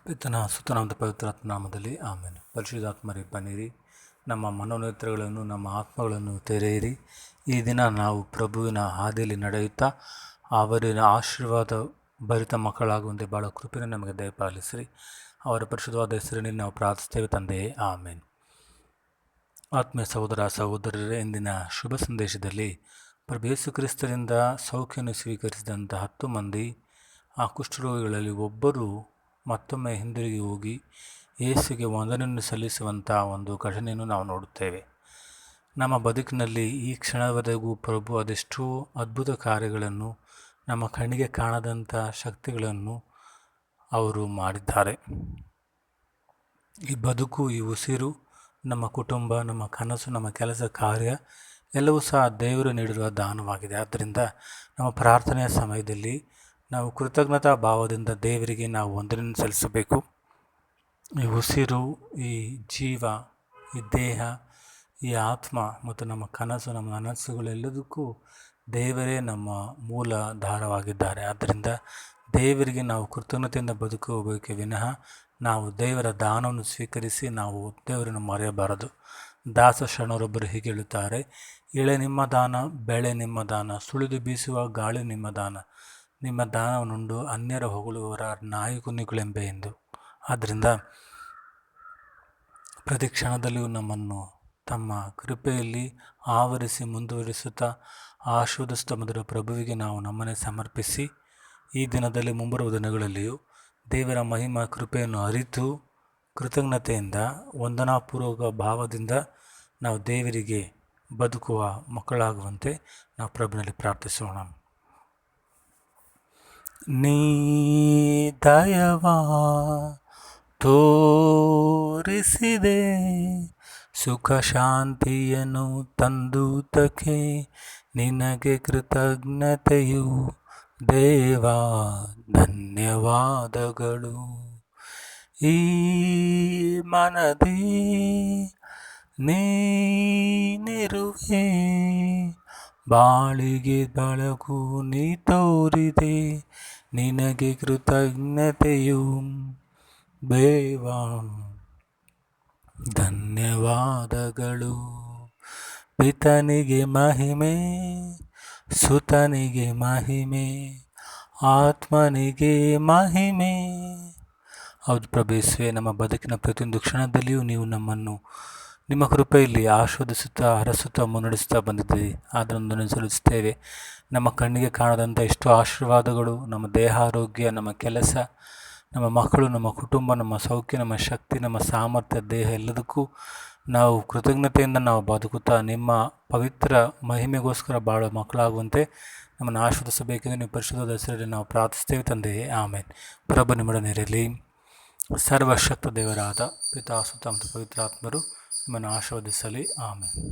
ಪಿತನ ಸುತನ ಪವಿತ್ರಾತ್ಮ ನಾಮದಲ್ಲಿ ಆಮೇಲೆ ಪರಿಶುದ್ಧಾತ್ಮರಿ ಬನ್ನಿರಿ, ನಮ್ಮ ಮನೋನೇತ್ರಗಳನ್ನು ನಮ್ಮ ಆತ್ಮಗಳನ್ನು ತೆರೆಯಿರಿ. ಈ ದಿನ ನಾವು ಪ್ರಭುವಿನ ಹಾದಿಯಲ್ಲಿ ನಡೆಯುತ್ತಾ ಅವರಿನ ಆಶೀರ್ವಾದ ಭರಿತ ಮಕ್ಕಳಾಗುವಂತೆ ಭಾಳ ಕೃಪೆನ ನಮಗೆ ದಯಪಾಲಿಸಿರಿ. ಅವರ ಪರಿಶುದ್ಧವಾದ ಹೆಸರಿನಲ್ಲಿ ನಾವು ಪ್ರಾರ್ಥಿಸ್ತೇವೆ ತಂದೆಯೇ, ಆಮೇನ್. ಆತ್ಮೀಯ ಸಹೋದರ ಸಹೋದರರೇ, ಇಂದಿನ ಶುಭ ಸಂದೇಶದಲ್ಲಿ ಪ್ರಭು ಯೇಸು ಕ್ರಿಸ್ತರಿಂದ ಸೌಖ್ಯವನ್ನು ಸ್ವೀಕರಿಸಿದಂಥ 10 ಮಂದಿ ಆ ಕುಷ್ಠರೋಗಿಗಳಲ್ಲಿ ಒಬ್ಬರು ಮತ್ತೊಮ್ಮೆ ಹಿಂದಿರುಗಿ ಹೋಗಿ ಯೇಸುಗೆ ವಂದನೆಯನ್ನು ಸಲ್ಲಿಸುವಂಥ ಒಂದು ಘಟನೆಯನ್ನು ನಾವು ನೋಡುತ್ತೇವೆ. ನಮ್ಮ ಬದುಕಿನಲ್ಲಿ ಈ ಕ್ಷಣವರೆಗೂ ಪ್ರಭು ಅದೆಷ್ಟೋ ಅದ್ಭುತ ಕಾರ್ಯಗಳನ್ನು, ನಮ್ಮ ಕಣ್ಣಿಗೆ ಕಾಣದಂಥ ಶಕ್ತಿಗಳನ್ನು ಅವರು ಮಾಡಿದ್ದಾರೆ. ಈ ಬದುಕು, ಈ ಉಸಿರು, ನಮ್ಮ ಕುಟುಂಬ, ನಮ್ಮ ಕನಸು, ನಮ್ಮ ಕೆಲಸ ಕಾರ್ಯ ಎಲ್ಲವೂ ಸಹ ದೇವರು ನೀಡಿರುವ ದಾನವಾಗಿದೆ. ಆದ್ದರಿಂದ ನಮ್ಮ ಪ್ರಾರ್ಥನೆಯ ಸಮಯದಲ್ಲಿ ನಾವು ಕೃತಜ್ಞತಾ ಭಾವದಿಂದ ದೇವರಿಗೆ ನಾವು ವಂದನೆಯನ್ನು ಸಲ್ಲಿಸಬೇಕು. ಈ ಉಸಿರು, ಈ ಜೀವ, ಈ ದೇಹ, ಈ ಆತ್ಮ ಮತ್ತು ನಮ್ಮ ಕನಸು, ನಮ್ಮ ಮನಸ್ಸುಗಳೆಲ್ಲದಕ್ಕೂ ದೇವರೇ ನಮ್ಮ ಮೂಲಾಧಾರವಾಗಿದ್ದಾರೆ. ಆದ್ದರಿಂದ ದೇವರಿಗೆ ನಾವು ಕೃತಜ್ಞತೆಯಿಂದ ಬದುಕುವುದಕ್ಕೆ ವಿನಃ ನಾವು ದೇವರ ದಾನವನ್ನು ಸ್ವೀಕರಿಸಿ ನಾವು ದೇವರನ್ನು ಮರೆಯಬಾರದು. ದಾಸ ಶರಣರೊಬ್ಬರು ಹೀಗೆ ಹೇಳುತ್ತಾರೆ: ಇಳೆ ನಿಮ್ಮ ದಾನ, ಬೆಳೆ ನಿಮ್ಮ ದಾನ, ಸುಳಿದು ಬೀಸುವ ಗಾಳಿ ನಿಮ್ಮ ದಾನ, ನಿಮ್ಮ ದಾನವನ್ನುಂಡು ಅನ್ಯರ ಹೊಗಳುವವರ ನಾಯಿ ಕುನ್ನಿಗಳೆಂಬೆ ಎಂದು. ಆದ್ದರಿಂದ ಪ್ರತಿ ಕ್ಷಣದಲ್ಲಿಯೂ ನಮ್ಮನ್ನು ತಮ್ಮ ಕೃಪೆಯಲ್ಲಿ ಆವರಿಸಿ ಮುಂದುವರಿಸುತ್ತಾ ಆಶೀರ್ವದಿಸುತ್ತಾ ಬಂದಿರುವ ಪ್ರಭುವಿಗೆ ನಾವು ನಮ್ಮನ್ನೇ ಸಮರ್ಪಿಸಿ, ಈ ದಿನದಲ್ಲಿ ಮುಂಬರುವ ದಿನಗಳಲ್ಲಿಯೂ ದೇವರ ಮಹಿಮಾ ಕೃಪೆಯನ್ನು ಅರಿತು ಕೃತಜ್ಞತೆಯಿಂದ ವಂದನಾಪೂರ್ವಕ ಭಾವದಿಂದ ನಾವು ದೇವರಿಗೆ ಬದುಕುವ ಮಕ್ಕಳಾಗುವಂತೆ ನಾವು ಪ್ರಭುವಿನಲ್ಲಿ ಪ್ರಾರ್ಥಿಸೋಣ. ನೀ ದಯವಾ ತೋರಿಸಿದೆ, ಸುಖ ಶಾಂತಿಯನ್ನು ತಂದುತಕ್ಕೆ ನಿನಗೆ ಕೃತಜ್ಞತೆಯು ದೇವಾ, ಧನ್ಯವಾದಗಳು. ಈ ಮನದಿ ನೀನಿರುವೆ, ಬಾಳಿಗೆ ಬೆಳಕು ನೀ ತೋರಿದೆ, ನಿನಗೆ ಕೃತಜ್ಞತೆಯು ದೇವಾ, ಧನ್ಯವಾದಗಳು. ಪಿತನಿಗೆ ಮಹಿಮೆ, ಸುತನಿಗೆ ಮಹಿಮೆ, ಆತ್ಮನಿಗೆ ಮಹಿಮೆ. ಹೌದು ಪ್ರಭೇಶ್ವೇ, ನಮ್ಮ ಬದುಕಿನ ಪ್ರತಿಯೊಂದು ಕ್ಷಣದಲ್ಲಿಯೂ ನೀವು ನಮ್ಮನ್ನು ನಿಮ್ಮ ಕೃಪೆಯಲ್ಲಿ ಆಶೀರ್ವದಿಸುತ್ತಾ ಹರಸುತ್ತಾ ಮುನ್ನಡೆಸುತ್ತಾ ಬಂದಿದ್ದೀರಿ. ಅದನ್ನು ಸಲ್ಲಿಸುತ್ತೇವೆ. ನಮ್ಮ ಕಣ್ಣಿಗೆ ಕಾಣದಂಥ ಎಷ್ಟೋ ಆಶೀರ್ವಾದಗಳು, ನಮ್ಮ ದೇಹಾರೋಗ್ಯ, ನಮ್ಮ ಕೆಲಸ, ನಮ್ಮ ಮಕ್ಕಳು, ನಮ್ಮ ಕುಟುಂಬ, ನಮ್ಮ ಸೌಖ್ಯ, ನಮ್ಮ ಶಕ್ತಿ, ನಮ್ಮ ಸಾಮರ್ಥ್ಯ, ದೇಹ ಎಲ್ಲದಕ್ಕೂ ನಾವು ಕೃತಜ್ಞತೆಯಿಂದ ನಾವು ಬದುಕುತ್ತಾ ನಿಮ್ಮ ಪವಿತ್ರ ಮಹಿಮೆಗೋಸ್ಕರ ಬಾಳುವ ಮಕ್ಕಳಾಗುವಂತೆ ನಮ್ಮನ್ನು ಆಶೀರ್ವದಿಸಬೇಕೆಂದು ನೀವು ಪರಿಶುದ್ಧವಾದ ಹೆಸರಲ್ಲಿ ನಾವು ಪ್ರಾರ್ಥಿಸ್ತೇವೆ ತಂದೆಯೇ, ಆಮೇಲೆ. ಪ್ರಭು ನಿಮ್ಮೊಡನಿರಲಿ. ಸರ್ವಶಕ್ತ ದೇವರಾದ ಪಿತಾ, ಸುತ್ತ ಮತ್ತು ಪವಿತ್ರಾತ್ಮರು ನಿಮ್ಮನ್ನು ಆಶೀರ್ವದಿಸಲಿ. ಆಮೇಲೆ.